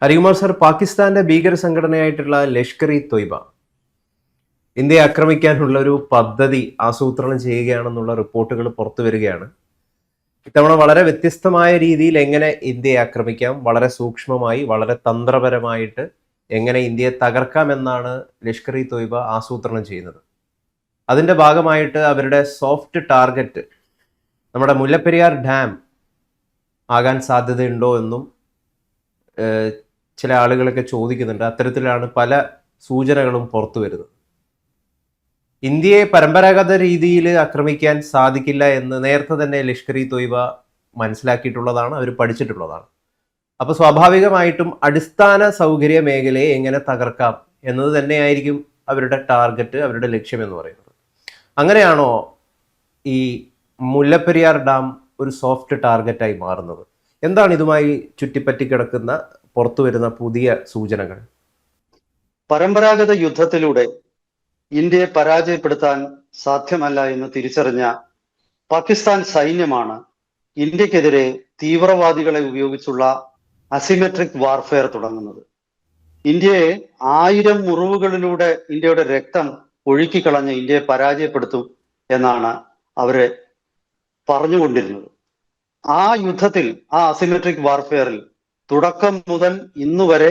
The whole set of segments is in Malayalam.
ഹരികുമാർ സർ, പാകിസ്ഥാന്റെ ഭീകര സംഘടനയായിട്ടുള്ള ലഷ്കർ ഇ തൊയ്ബ ഇന്ത്യയെ ആക്രമിക്കാനുള്ള ഒരു പദ്ധതി ആസൂത്രണം ചെയ്യുകയാണെന്നുള്ള റിപ്പോർട്ടുകൾ പുറത്തു വരികയാണ്. ഇത്തവണ വളരെ വ്യത്യസ്തമായ രീതിയിൽ എങ്ങനെ ഇന്ത്യയെ ആക്രമിക്കാം, വളരെ സൂക്ഷ്മമായി, വളരെ തന്ത്രപരമായിട്ട് എങ്ങനെ ഇന്ത്യയെ തകർക്കാം എന്നാണ് ലഷ്കർ ഇ തൊയ്ബ ആസൂത്രണം ചെയ്യുന്നത്. അതിന്റെ ഭാഗമായിട്ട് അവരുടെ സോഫ്റ്റ് ടാർഗറ്റ് നമ്മുടെ മുല്ലപ്പെരിയാർ ഡാം ആകാൻ സാധ്യതയുണ്ടോ എന്നും ചില ആളുകളൊക്കെ ചോദിക്കുന്നുണ്ട്. അത്തരത്തിലാണ് പല സൂചനകളും പുറത്തു വരുന്നത്. ഇന്ത്യയെ പരമ്പരാഗത രീതിയിൽ ആക്രമിക്കാൻ സാധിക്കില്ല എന്ന് നേരത്തെ തന്നെ ലഷ്കർ ഇ തൊയ്ബ മനസ്സിലാക്കിയിട്ടുള്ളതാണ്, അവർ പഠിച്ചിട്ടുള്ളതാണ്. അപ്പോൾ സ്വാഭാവികമായിട്ടും അടിസ്ഥാന സൗകര്യ മേഖലയെ എങ്ങനെ തകർക്കാം എന്നത് തന്നെയായിരിക്കും അവരുടെ ടാർഗറ്റ്, അവരുടെ ലക്ഷ്യം എന്ന് പറയുന്നത്. അങ്ങനെയാണോ ഈ മുല്ലപ്പെരിയാർ ഡാം ഒരു സോഫ്റ്റ് ടാർഗറ്റായി മാറുന്നത്? എന്താണ് ഇതുമായി ചുറ്റിപ്പറ്റി കിടക്കുന്ന പുറത്തു വരുന്ന പുതിയ സൂചനകൾ? പരമ്പരാഗത യുദ്ധത്തിലൂടെ ഇന്ത്യയെ പരാജയപ്പെടുത്താൻ സാധ്യമല്ല എന്ന് തിരിച്ചറിഞ്ഞ പാകിസ്ഥാൻ സൈന്യമാണ് ഇന്ത്യക്കെതിരെ തീവ്രവാദികളെ ഉപയോഗിച്ചുള്ള അസിമെട്രിക് വാർഫെയർ തുടങ്ങുന്നത്. ഇന്ത്യയെ 1000 മുറിവുകളിലൂടെ ഇന്ത്യയുടെ രക്തം ഒഴുക്കിക്കളഞ്ഞ് ഇന്ത്യയെ പരാജയപ്പെടുത്തും എന്നാണ് അവര് പറഞ്ഞുകൊണ്ടിരുന്നത്. ആ യുദ്ധത്തിൽ, ആ അസിമെട്രിക് വാർഫെയറിൽ തുടക്കം മുതൽ ഇന്നുവരെ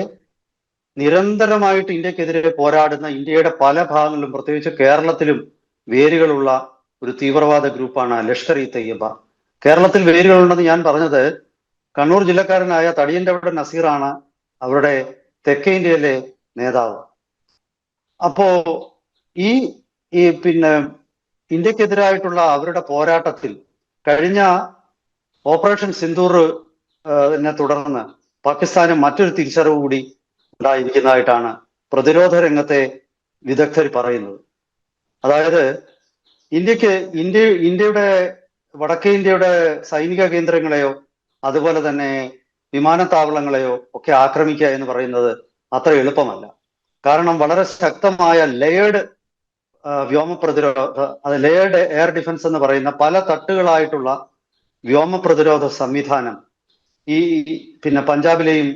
നിരന്തരമായിട്ട് ഇന്ത്യക്കെതിരെ പോരാടുന്ന ഇന്ത്യയുടെ പല ഭാഗങ്ങളിലും, പ്രത്യേകിച്ച് കേരളത്തിലും വേരുകളുള്ള ഒരു തീവ്രവാദ ഗ്രൂപ്പാണ് ലഷ്കർ ഇ തൊയ്ബ. കേരളത്തിൽ വേരുകളുണ്ടെന്ന് ഞാൻ പറഞ്ഞത് കണ്ണൂർ ജില്ലക്കാരനായ തടിയന്റെ നസീറാണ് അവരുടെ തെക്കേ ഇന്ത്യയിലെ നേതാവ്. അപ്പോ ഈ പിന്നെ ഇന്ത്യക്കെതിരായിട്ടുള്ള അവരുടെ പോരാട്ടത്തിൽ കഴിഞ്ഞ ഓപ്പറേഷൻ സിന്ദൂറിനെ തുടർന്ന് പാകിസ്ഥാന് മറ്റൊരു തിരിച്ചറിവ് കൂടി ഉണ്ടായിരിക്കുന്നതായിട്ടാണ് പ്രതിരോധ രംഗത്തെ വിദഗ്ധർ പറയുന്നത്. അതായത് ഇന്ത്യയുടെ വടക്കേ ഇന്ത്യയുടെ സൈനിക കേന്ദ്രങ്ങളെയോ അതുപോലെ തന്നെ വിമാനത്താവളങ്ങളെയോ ഒക്കെ ആക്രമിക്കുക എന്ന് പറയുന്നത് അത്ര എളുപ്പമല്ല. കാരണം വളരെ ശക്തമായ ലെയേർഡ് വ്യോമ പ്രതിരോധ, ലെയേർഡ് എയർ ഡിഫൻസ് എന്ന് പറയുന്ന പല തട്ടുകളായിട്ടുള്ള വ്യോമ പ്രതിരോധ സംവിധാനം ഈ പഞ്ചാബിലെയും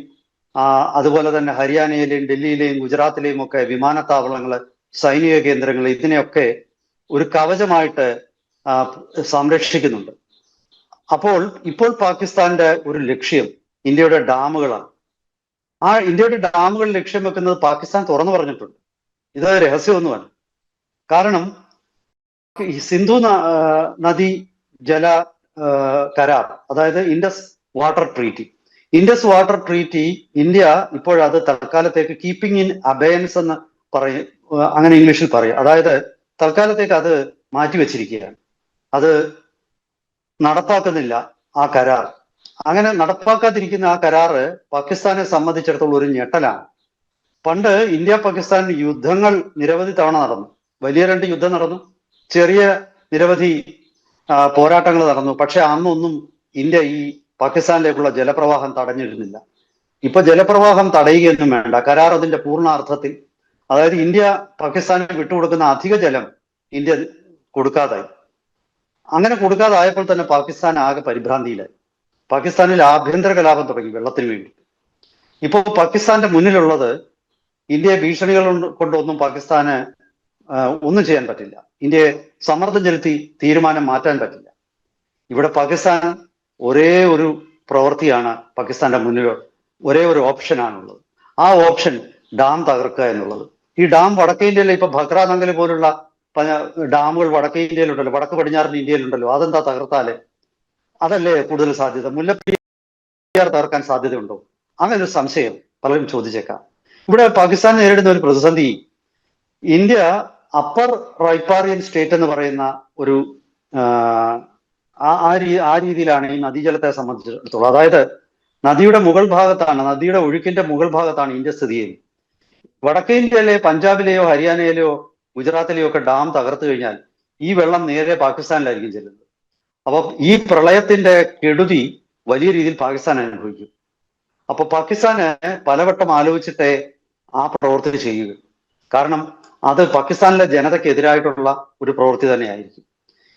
അതുപോലെ തന്നെ ഹരിയാനയിലെയും ഡൽഹിയിലെയും ഗുജറാത്തിലെയും ഒക്കെ വിമാനത്താവളങ്ങള്, സൈനിക കേന്ദ്രങ്ങൾ, ഇതിനെയൊക്കെ ഒരു കവചമായിട്ട് സംരക്ഷിക്കുന്നുണ്ട്. ഇപ്പോൾ പാകിസ്ഥാന്റെ ഒരു ലക്ഷ്യം ഇന്ത്യയുടെ ഡാമുകളാണ്. ഇന്ത്യയുടെ ഡാമുകൾ ലക്ഷ്യം വെക്കുന്നത് പാകിസ്ഥാൻ തുറന്നു പറഞ്ഞിട്ടുണ്ട്. ഇത് രഹസ്യമൊന്നുമല്ല. കാരണം ഈ സിന്ധു നദി ജല കരാർ, അതായത് ഇൻഡസ് വാട്ടർ ട്രീറ്റി ഇന്ത്യ ഇപ്പോഴത് തൽക്കാലത്തേക്ക് കീപ്പിംഗ് ഇൻ അബയൻസ് എന്ന് പറയും, അങ്ങനെ ഇംഗ്ലീഷിൽ പറയും. അതായത് തൽക്കാലത്തേക്ക് അത് മാറ്റിവെച്ചിരിക്കുകയാണ്, അത് നടപ്പാക്കുന്നില്ല ആ കരാർ. അങ്ങനെ നടപ്പാക്കാതിരിക്കുന്ന ആ കരാറ് പാകിസ്ഥാനെ സംബന്ധിച്ചിടത്തോളം ഒരു ഞെട്ടലാണ്. പണ്ട് ഇന്ത്യ പാകിസ്ഥാൻ യുദ്ധങ്ങൾ നിരവധി തവണ നടന്നു. വലിയ 2 യുദ്ധം നടന്നു, ചെറിയ നിരവധി പോരാട്ടങ്ങൾ നടന്നു. പക്ഷെ അന്നൊന്നും ഇന്ത്യ ഈ പാകിസ്ഥാനിലേക്കുള്ള ജലപ്രവാഹം തടഞ്ഞിരുന്നില്ല. ഇപ്പൊ ജലപ്രവാഹം തടയുകയൊന്നും വേണ്ട. കരാർ അതിന്റെ പൂർണ്ണാർത്ഥത്തിൽ, അതായത് ഇന്ത്യ പാകിസ്ഥാനിൽ വിട്ടുകൊടുക്കുന്ന അധിക ജലം ഇന്ത്യ കൊടുക്കാതായി. അങ്ങനെ കൊടുക്കാതായപ്പോൾ തന്നെ പാകിസ്ഥാൻ ആകെ പരിഭ്രാന്തിയിലായി. പാകിസ്ഥാനിൽ ആഭ്യന്തര കലാപം തുടങ്ങി വെള്ളത്തിന് വേണ്ടി. ഇപ്പോൾ പാകിസ്ഥാന്റെ മുന്നിലുള്ളത് ഇന്ത്യയെ ഭീഷണികൾ കൊണ്ടൊന്നും പാകിസ്ഥാന് ഒന്നും ചെയ്യാൻ പറ്റില്ല. ഇന്ത്യയെ സമ്മർദ്ദം ചെലുത്തി തീരുമാനം മാറ്റാൻ പറ്റില്ല. ഇവിടെ പാകിസ്ഥാൻ ഒരേ ഒരു പ്രവൃത്തിയാണ് പാകിസ്ഥാന്റെ മുന്നിൽ, ഒരേ ഒരു ഓപ്ഷനാണുള്ളത്. ആ ഓപ്ഷൻ ഡാം തകർക്കുക എന്നുള്ളത്. ഈ ഡാം വടക്കേ ഇന്ത്യയിലെ ഇപ്പൊ ഭക്രാനങ്കൽ പോലുള്ള ഡാമുകൾ വടക്കേ ഇന്ത്യയിലുണ്ടല്ലോ, വടക്ക് പടിഞ്ഞാറൻ ഇന്ത്യയിലുണ്ടല്ലോ, അതെന്താ തകർത്താല്? അതല്ലേ കൂടുതൽ സാധ്യത? മുല്ലപ്പെരിയാർ തകർക്കാൻ സാധ്യതയുണ്ടോ? അങ്ങനെ ഒരു സംശയം പലരും ചോദിച്ചേക്കാം. ഇവിടെ പാകിസ്ഥാൻ നേരിടുന്ന ഒരു പ്രതിസന്ധി, ഇന്ത്യ അപ്പർ റൈപ്പാറിയൻ സ്റ്റേറ്റ് എന്ന് പറയുന്ന ഒരു ആ രീതിയിലാണ് ഈ നദീജലത്തെ സംബന്ധിച്ചിടത്തോളം. അതായത് നദിയുടെ മുകൾ ഭാഗത്താണ്, നദിയുടെ ഒഴുക്കിന്റെ മുകൾ ഭാഗത്താണ് ഇന്ത്യ സ്ഥിതി ചെയ്യുന്നത്. വടക്കേ ഇന്ത്യയിലെ പഞ്ചാബിലെയോ ഹരിയാനയിലെയോ ഗുജറാത്തിലെയോ ഒക്കെ ഡാം തകർത്തു കഴിഞ്ഞാൽ ഈ വെള്ളം നേരെ പാകിസ്ഥാനിലായിരിക്കും ചെല്ലുന്നത്. അപ്പൊ ഈ പ്രളയത്തിന്റെ കെടുതി വലിയ രീതിയിൽ പാകിസ്ഥാൻ അനുഭവിക്കും. അപ്പൊ പാകിസ്ഥാന് പലവട്ടം ആലോചിച്ചിട്ടേ ആ പ്രവൃത്തി ചെയ്യുക. കാരണം അത് പാകിസ്ഥാനിലെ ജനതയ്ക്കെതിരായിട്ടുള്ള ഒരു പ്രവൃത്തി തന്നെയായിരിക്കും.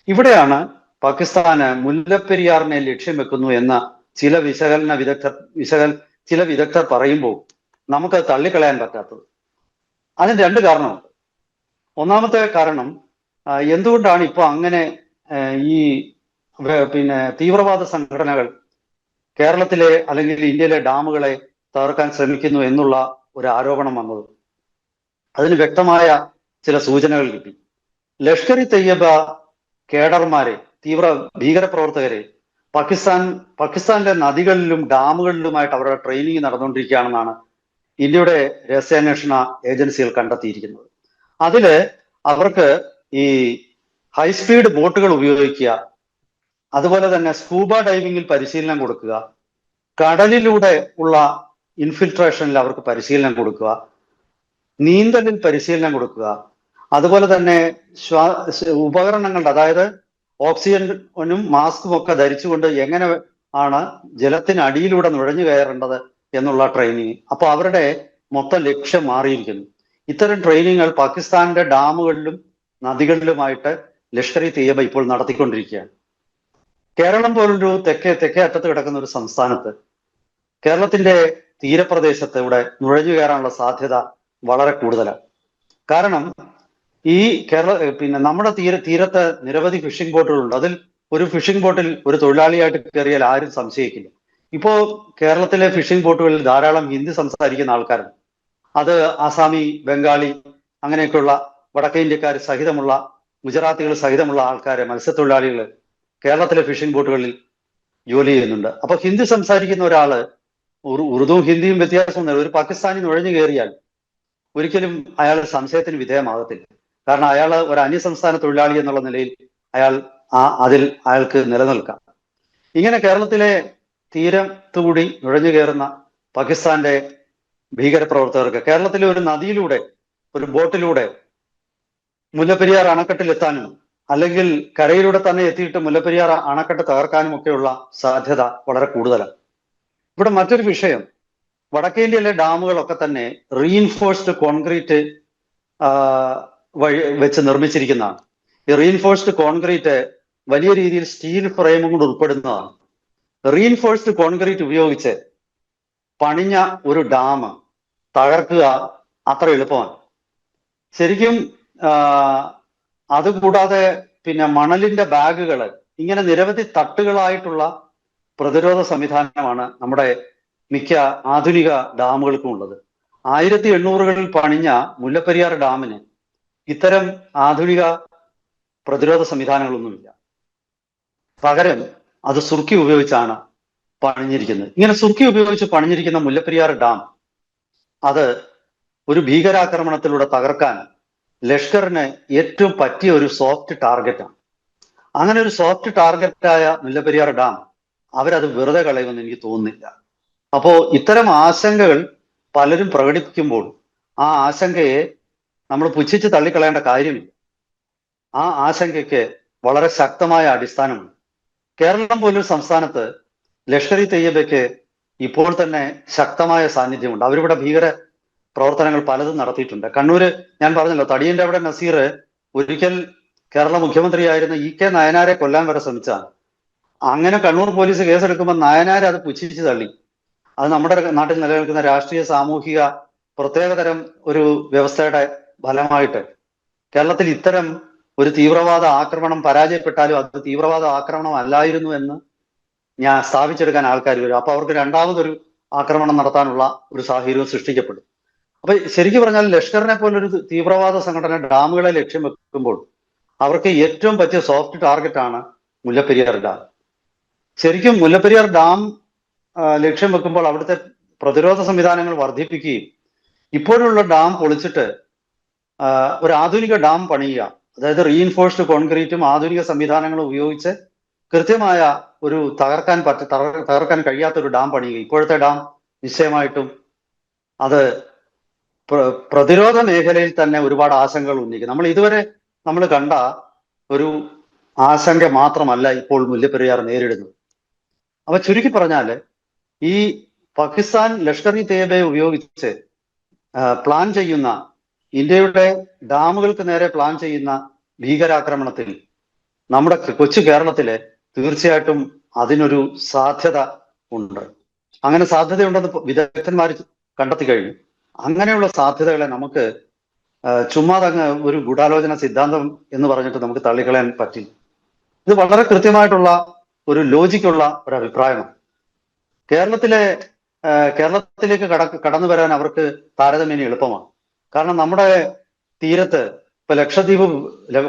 ഇവിടെയാണ് പാകിസ്ഥാന് മുല്ലപ്പെരിയാറിനെ ലക്ഷ്യം വെക്കുന്നു എന്ന ചില വിശകലന ചില വിദഗ്ധർ പറയുമ്പോൾ നമുക്കത് തള്ളിക്കളയാൻ പറ്റാത്തത്? അതിന് രണ്ട് കാരണമുണ്ട്. ഒന്നാമത്തെ കാരണം, എന്തുകൊണ്ടാണ് ഇപ്പൊ അങ്ങനെ ഈ പിന്നെ തീവ്രവാദ സംഘടനകൾ കേരളത്തിലെ അല്ലെങ്കിൽ ഇന്ത്യയിലെ ഡാമുകളെ തകർക്കാൻ ശ്രമിക്കുന്നു എന്നുള്ള ഒരു ആരോപണം വന്നത്? അതിന് വ്യക്തമായ ചില സൂചനകൾ കിട്ടി. ലഷ്കർ ഇ തയ്യബ കേഡർമാരെ, ഭീകരപ്രവർത്തകരെ പാകിസ്ഥാനിലെ നദികളിലും ഡാമുകളിലുമായിട്ട് അവരുടെ ട്രെയിനിങ് നടന്നുകൊണ്ടിരിക്കുകയാണെന്നാണ് ഇന്ത്യയുടെ രഹസ്യാന്വേഷണ ഏജൻസികൾ കണ്ടെത്തിയിരിക്കുന്നത്. അതില് അവർക്ക് ഈ ഹൈസ്പീഡ് ബോട്ടുകൾ ഉപയോഗിക്കുക, അതുപോലെ തന്നെ സ്കൂബ ഡൈവിങ്ങിൽ പരിശീലനം കൊടുക്കുക, കടലിലൂടെ ഉള്ള ഇൻഫിൽട്രേഷനിൽ അവർക്ക് പരിശീലനം കൊടുക്കുക, നീന്തലിൽ പരിശീലനം കൊടുക്കുക, അതുപോലെ തന്നെ ഉപകരണങ്ങളുടെ, അതായത് ഓക്സിജനും മാസ്കും ഒക്കെ ധരിച്ചുകൊണ്ട് എങ്ങനെ ആണ് ജലത്തിനടിയിലൂടെ നുഴഞ്ഞു കയറേണ്ടത് എന്നുള്ള ട്രെയിനിങ്. അപ്പൊ അവരുടെ മൊത്തം ലക്ഷ്യം മാറിയിരിക്കുന്നു. ഇത്തരം ട്രെയിനിങ്ങുകൾ പാകിസ്ഥാന്റെ ഡാമുകളിലും നദികളിലുമായിട്ട് ലഷ്കർ ഇ തയ്യബ ഇപ്പോൾ നടത്തിക്കൊണ്ടിരിക്കുകയാണ്. കേരളം പോലൊരു തെക്കേ അറ്റത്ത് കിടക്കുന്ന ഒരു സംസ്ഥാനത്ത്, കേരളത്തിന്റെ തീരപ്രദേശത്ത് ഇവിടെ നുഴഞ്ഞു കയറാനുള്ള സാധ്യത വളരെ കൂടുതലാണ്. കാരണം ഈ നമ്മുടെ തീരത്ത് നിരവധി ഫിഷിംഗ് ബോട്ടുകളുണ്ട്. അതിൽ ഒരു ഫിഷിംഗ് ബോട്ടിൽ ഒരു തൊഴിലാളിയായിട്ട് കയറിയാൽ ആരും സംശയിക്കില്ല. ഇപ്പോ കേരളത്തിലെ ഫിഷിംഗ് ബോട്ടുകളിൽ ധാരാളം ഹിന്ദി സംസാരിക്കുന്ന ആൾക്കാരുണ്ട്. അത് ആസാമി, ബംഗാളി, അങ്ങനെയൊക്കെയുള്ള വടക്കേ ഇന്ത്യക്കാർ സഹിതമുള്ള, ഗുജറാത്തികൾ സഹിതമുള്ള ആൾക്കാരെ, മത്സ്യത്തൊഴിലാളികൾ കേരളത്തിലെ ഫിഷിംഗ് ബോട്ടുകളിൽ ജോലി ചെയ്യുന്നുണ്ട്. അപ്പൊ ഹിന്ദി സംസാരിക്കുന്ന ഒരാള്, ഉറുദുവും ഹിന്ദിയും വ്യത്യാസമൊന്നുമില്ല, ഒരു പാകിസ്ഥാനി നുഴഞ്ഞു കയറിയാൽ ഒരിക്കലും അയാൾ സംശയത്തിന് വിധേയമാകത്തില്ല. കാരണം അയാൾ ഒരു അന്യസംസ്ഥാന തൊഴിലാളി എന്നുള്ള നിലയിൽ അയാൾക്ക് നിലനിൽക്കാം. ഇങ്ങനെ കേരളത്തിലെ തീരത്തുകൂടി നുഴഞ്ഞു കയറുന്ന പാകിസ്ഥാന്റെ ഭീകരപ്രവർത്തകർക്ക് കേരളത്തിലെ ഒരു നദിയിലൂടെ, ഒരു ബോട്ടിലൂടെ മുല്ലപ്പെരിയാർ അണക്കെട്ടിലെത്താനും അല്ലെങ്കിൽ കരയിലൂടെ തന്നെ എത്തിയിട്ട് മുല്ലപ്പെരിയാർ അണക്കെട്ട് തകർക്കാനും ഒക്കെയുള്ള സാധ്യത വളരെ കൂടുതലാണ്. ഇവിടെ മറ്റൊരു വിഷയം, വടക്കേ ഇന്ത്യയിലെ ഡാമുകളൊക്കെ തന്നെ റീഇൻഫോഴ്സ്ഡ് കോൺക്രീറ്റ് വെച്ച് നിർമ്മിച്ചിരിക്കുന്നതാണ്. ഈ റീഇൻഫോഴ്സ്ഡ് കോൺക്രീറ്റ് വലിയ രീതിയിൽ സ്റ്റീൽ ഫ്രെയിമും കൂടെ ഉൾപ്പെടുന്നതാണ്. റീഇൻഫോഴ്സ്ഡ് കോൺക്രീറ്റ് ഉപയോഗിച്ച് പണിഞ്ഞ ഒരു ഡാം തകർക്കുക അത്ര എളുപ്പമാണ്. ശരിക്കും അതുകൂടാതെ പിന്നെ മണലിന്റെ ബാഗുകൾ, ഇങ്ങനെ നിരവധി തട്ടുകളായിട്ടുള്ള പ്രതിരോധ സംവിധാനമാണ് നമ്മുടെ മിക്ക ആധുനിക ഡാമുകൾക്കും ഉള്ളത്. 1800കളിൽ പണിഞ്ഞ മുല്ലപ്പെരിയാർ ഡാമിന് ഇത്തരം ആധുനിക പ്രതിരോധ സംവിധാനങ്ങളൊന്നുമില്ല. പകരം അത് സുർക്കി ഉപയോഗിച്ചാണ് പണിഞ്ഞിരിക്കുന്നത്. ഇങ്ങനെ സുർക്കി ഉപയോഗിച്ച് പണിഞ്ഞിരിക്കുന്ന മുല്ലപ്പെരിയാർ ഡാം അത് ഒരു ഭീകരാക്രമണത്തിലൂടെ തകർക്കാൻ ലഷ്കറിന് ഏറ്റവും പറ്റിയ ഒരു സോഫ്റ്റ് ടാർഗറ്റാണ്. അങ്ങനെ ഒരു സോഫ്റ്റ് ടാർഗറ്റായ മുല്ലപ്പെരിയാർ ഡാം അവരത് വെറുതെ കളയുമെന്ന് എനിക്ക് തോന്നുന്നില്ല. അപ്പോ ഇത്തരം ആശങ്കകൾ പലരും പ്രകടിപ്പിക്കുമ്പോൾ ആ ആശങ്കയെ നമ്മൾ പുച്ഛിച്ച് തള്ളിക്കളയേണ്ട കാര്യമില്ല. ആ ആശങ്കയ്ക്ക് വളരെ ശക്തമായ അടിസ്ഥാനമുണ്ട്. കേരളം പോലൊരു സംസ്ഥാനത്ത് ലഷ്കർ ഇ തയ്യബയ്ക്ക് ഇപ്പോൾ തന്നെ ശക്തമായ സാന്നിധ്യമുണ്ട്. അവരിവിടെ ഭീകര പ്രവർത്തനങ്ങൾ പലതും നടത്തിയിട്ടുണ്ട്. കണ്ണൂര് ഞാൻ പറഞ്ഞല്ലോ, തടിയന്റെ അവിടെ നസീർ ഒരിക്കൽ കേരള മുഖ്യമന്ത്രിയായിരുന്ന ഇ കെ നയനാരെ കൊല്ലാൻ വരെ ശ്രമിച്ചാണ്. അങ്ങനെ കണ്ണൂർ പോലീസ് കേസെടുക്കുമ്പോൾ നയനാരെ അത് പുച്ഛിച്ച് തള്ളി. അത് നമ്മുടെ നാട്ടിൽ നിലനിൽക്കുന്ന രാഷ്ട്രീയ സാമൂഹിക പ്രത്യേകതരം ഒരു വ്യവസ്ഥയുടെ ഫലമായിട്ട് കേരളത്തിൽ ഇത്തരം ഒരു തീവ്രവാദ ആക്രമണം പരാജയപ്പെട്ടാലും അത് തീവ്രവാദ ആക്രമണം അല്ലായിരുന്നു എന്ന് ഞാൻ സ്ഥാപിച്ചെടുക്കാൻ ആൾക്കാർ വരും. അപ്പൊ അവർക്ക് രണ്ടാമതൊരു ആക്രമണം നടത്താനുള്ള ഒരു സാഹചര്യവും സൃഷ്ടിക്കപ്പെടും. അപ്പൊ ശരിക്കും പറഞ്ഞാൽ ലഷ്കറിനെ പോലൊരു തീവ്രവാദ സംഘടന ഡാമുകളെ ലക്ഷ്യം വെക്കുമ്പോൾ അവർക്ക് ഏറ്റവും പറ്റിയ സോഫ്റ്റ് ടാർഗറ്റാണ് മുല്ലപ്പെരിയാർ ഡാം. ശരിക്കും മുല്ലപ്പെരിയാർ ഡാം ലക്ഷ്യം വെക്കുമ്പോൾ അവിടുത്തെ പ്രതിരോധ സംവിധാനങ്ങൾ വർദ്ധിപ്പിക്കുകയും ഇപ്പോഴുള്ള ഡാം പൊളിച്ചിട്ട് ഒരു ആധുനിക ഡാം പണിയുക, അതായത് റീഇൻഫോഴ്സ്ഡ് കോൺക്രീറ്റും ആധുനിക സംവിധാനങ്ങളും ഉപയോഗിച്ച് കൃത്യമായ ഒരു തകർക്കാൻ കഴിയാത്ത ഒരു ഡാം പണിയുക. ഇപ്പോഴത്തെ ഡാം നിശ്ചയമായിട്ടും അത് പ്രതിരോധ മേഖലയിൽ തന്നെ ഒരുപാട് ആശങ്കകൾ ഉന്നയിക്കും. നമ്മൾ ഇതുവരെ കണ്ട ഒരു ആശങ്ക മാത്രമല്ല ഇപ്പോൾ മുല്ലപ്പെരിയാർ നേരിടുന്നത്. അപ്പൊ ചുരുക്കി പറഞ്ഞാല് ഈ പാകിസ്ഥാൻ ലഷ്കർ ഇ തയ്യബയെ ഉപയോഗിച്ച് പ്ലാൻ ചെയ്യുന്ന, ഇന്ത്യയുടെ ഡാമുകൾക്ക് നേരെ പ്ലാൻ ചെയ്യുന്ന ഭീകരാക്രമണത്തിൽ നമ്മുടെ കൊച്ചു കേരളത്തില് തീർച്ചയായിട്ടും അതിനൊരു സാധ്യത ഉണ്ട്. അങ്ങനെ സാധ്യതയുണ്ടെന്ന് വിദഗ്ധന്മാർ കണ്ടെത്തി കഴിഞ്ഞു. അങ്ങനെയുള്ള സാധ്യതകളെ നമുക്ക് ചുമ്മാതങ്ങ് ഒരു ഗൂഢാലോചന സിദ്ധാന്തം എന്ന് പറഞ്ഞിട്ട് നമുക്ക് തള്ളിക്കളയാൻ പറ്റില്ല. ഇത് വളരെ കൃത്യമായിട്ടുള്ള ഒരു ലോജിക്കുള്ള ഒരു അഭിപ്രായമാണ്. കേരളത്തിലേക്ക് കടന്നു വരാൻ അവർക്ക് താരതമ്യേന എളുപ്പമാണ്. കാരണം നമ്മുടെ തീരത്ത് ഇപ്പൊ ലക്ഷദ്വീപ്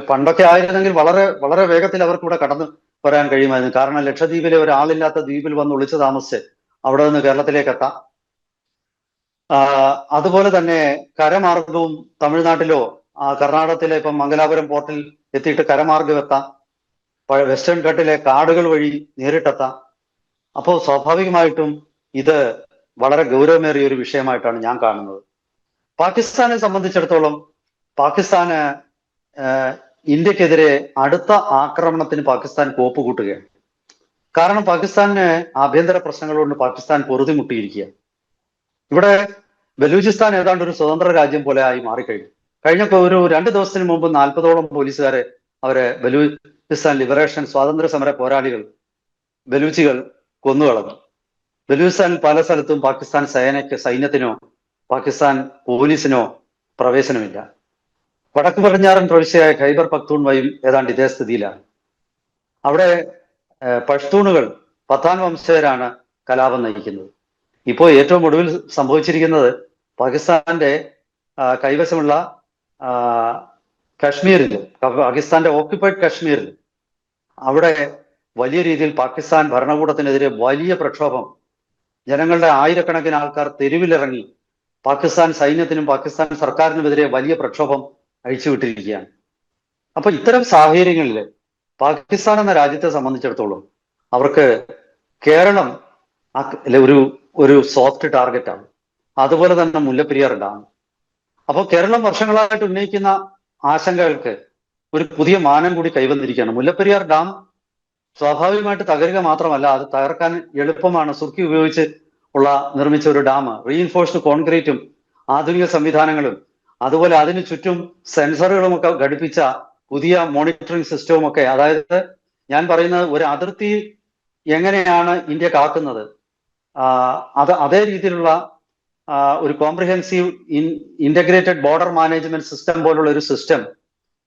പണ്ടൊക്കെ ആയിരുന്നെങ്കിൽ വളരെ വളരെ വേഗത്തിൽ അവർക്ക് ഇവിടെ കടന്നു വരാൻ കഴിയുമായിരുന്നു. കാരണം ലക്ഷദ്വീപിലെ ഒരാളില്ലാത്ത ദ്വീപിൽ വന്ന് ഒളിച്ചു താമസിച്ച് അവിടെ നിന്ന് കേരളത്തിലേക്ക് എത്താം. അതുപോലെ തന്നെ കരമാർഗവും തമിഴ്നാട്ടിലോ കർണാടകത്തിലെ ഇപ്പം മംഗലാപുരം പോർട്ടിൽ എത്തിയിട്ട് കരമാർഗം എത്താം. വെസ്റ്റേൺ ഘട്ടിലെ കാടുകൾ വഴി നേരിട്ടെത്താം. അപ്പോൾ സ്വാഭാവികമായിട്ടും ഇത് വളരെ ഗൗരവമേറിയ ഒരു വിഷയമായിട്ടാണ് ഞാൻ കാണുന്നത്. പാകിസ്ഥാനെ സംബന്ധിച്ചിടത്തോളം പാകിസ്ഥാന് ഇന്ത്യക്കെതിരെ അടുത്ത ആക്രമണത്തിന് പാകിസ്ഥാൻ കോപ്പ് കൂട്ടുകയാണ്. കാരണം പാകിസ്ഥാന് ആഭ്യന്തര പ്രശ്നങ്ങൾ കൊണ്ട് പാകിസ്ഥാൻ പൊറുതിമുട്ടിയിരിക്കുക. ഇവിടെ ബലൂചിസ്ഥാൻ ഏതാണ്ട് ഒരു സ്വതന്ത്ര രാജ്യം പോലെ ആയി മാറിക്കഴിഞ്ഞു. കഴിഞ്ഞ ഒരു 2 ദിവസത്തിന് മുമ്പ് 40ഓളം പോലീസുകാരെ ബലൂചിസ്ഥാൻ ലിബറേഷൻ സ്വാതന്ത്ര്യ സമര പോരാളികൾ ബലൂച്ചികൾ കൊന്നുകളഞ്ഞു. ബലൂചിസ്ഥാനിൽ പല സ്ഥലത്തും പാകിസ്ഥാൻ സൈന്യത്തിനോ പാകിസ്ഥാൻ പോലീസിനോ പ്രവേശനമില്ല. വടക്ക് പടിഞ്ഞാറൻ പ്രവിശ്യയായ ഖൈബർ പഖ്തൂൺവയും ഏതാണ്ട് ഇതേ സ്ഥിതിയിലാണ്. അവിടെ പഷ്തൂണുകൾ പത്താൻ വംശജരാണ് കലാപം നയിക്കുന്നത്. ഇപ്പോൾ ഏറ്റവും ഒടുവിൽ സംഭവിച്ചിരിക്കുന്നത് പാകിസ്ഥാന്റെ കൈവശമുള്ള കശ്മീരിൽ, പാകിസ്ഥാന്റെ ഓക്യുപ്പൈഡ് കശ്മീരിൽ അവിടെ വലിയ രീതിയിൽ പാകിസ്ഥാൻ ഭരണകൂടത്തിനെതിരെ വലിയ പ്രക്ഷോഭം, ജനങ്ങളുടെ ആയിരക്കണക്കിന് ആൾക്കാർ തെരുവിലിറങ്ങി പാകിസ്ഥാൻ സൈന്യത്തിനും പാകിസ്ഥാൻ സർക്കാരിനുമെതിരെ വലിയ പ്രക്ഷോഭം അഴിച്ചുവിട്ടിരിക്കുകയാണ്. അപ്പൊ ഇത്തരം സാഹചര്യങ്ങളിൽ പാകിസ്ഥാൻ എന്ന രാജ്യത്തെ സംബന്ധിച്ചിടത്തോളം അവർക്ക് കേരളം ഒരു സോഫ്റ്റ് ടാർഗറ്റാണ്. അതുപോലെ തന്നെ മുല്ലപ്പെരിയാർ ഡാം. അപ്പോൾ കേരളം വർഷങ്ങളായിട്ട് ഉന്നയിക്കുന്ന ആശങ്കകൾക്ക് ഒരു പുതിയ മാനം കൂടി കൈവന്നിരിക്കുകയാണ്. മുല്ലപ്പെരിയാർ ഡാം സ്വാഭാവികമായിട്ട് തകരുക മാത്രമല്ല, അത് തകർക്കാൻ എളുപ്പമാണ്. സുർക്കി ഉപയോഗിച്ച് നിർമ്മിച്ച ഒരു ഡാം, റീഇൻഫോഴ്സ്ഡ് കോൺക്രീറ്റും ആധുനിക സംവിധാനങ്ങളും അതുപോലെ അതിന് ചുറ്റും സെൻസറുകളും ഒക്കെ ഘടിപ്പിച്ച പുതിയ മോണിറ്ററിംഗ് സിസ്റ്റവും ഒക്കെ. അതായത് ഞാൻ പറയുന്നത് ഒരു അതിർത്തി എങ്ങനെയാണ് ഇന്ത്യ കാക്കുന്നത്, അതേ രീതിയിലുള്ള ഒരു comprehensive integrated border management system പോലുള്ള ഒരു സിസ്റ്റം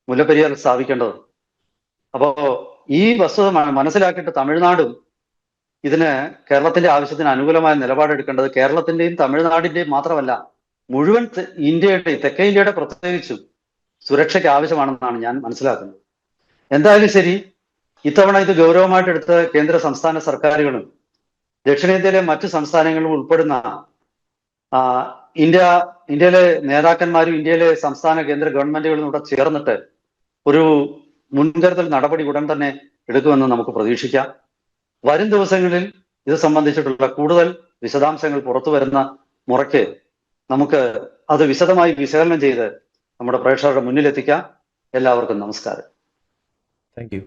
മുല്ലപ്പെരിയാർ സ്ഥാപിക്കേണ്ടത്. അപ്പോ ഈ വസ്തുത മനസ്സിലാക്കിയിട്ട് തമിഴ്നാടും ഇതിന് കേരളത്തിന്റെ ആവശ്യത്തിന് അനുകൂലമായ നിലപാടെടുക്കേണ്ടത് കേരളത്തിന്റെയും തമിഴ്നാടിന്റെയും മാത്രമല്ല മുഴുവൻ ഇന്ത്യയുടെ, തെക്കേ ഇന്ത്യയുടെ പ്രത്യേകിച്ചും സുരക്ഷയ്ക്ക് ആവശ്യമാണെന്നാണ് ഞാൻ മനസ്സിലാക്കുന്നത്. എന്തായാലും ശരി, ഇത്തവണ ഇത് ഗൗരവമായിട്ട് എടുത്ത് കേന്ദ്ര സംസ്ഥാന സർക്കാരുകളും ദക്ഷിണേന്ത്യയിലെ മറ്റു സംസ്ഥാനങ്ങളും ഉൾപ്പെടുന്ന ഇന്ത്യയിലെ നേതാക്കന്മാരും ഇന്ത്യയിലെ സംസ്ഥാന കേന്ദ്ര ഗവൺമെന്റുകളും കൂടെ ചേർന്നിട്ട് ഒരു മുൻകരുതൽ നടപടി ഉടൻ തന്നെ എടുക്കുമെന്ന് നമുക്ക് പ്രതീക്ഷിക്കാം. വരും ദിവസങ്ങളിൽ ഇത് സംബന്ധിച്ചിട്ടുള്ള കൂടുതൽ വിശദാംശങ്ങൾ പുറത്തു വരുന്ന മുറയ്ക്ക് നമുക്ക് അത് വിശദമായി വിശകലനം ചെയ്ത് നമ്മുടെ പ്രേക്ഷകരുടെ മുന്നിലെത്തിക്കാം. എല്ലാവർക്കും നമസ്കാരം. Thank you.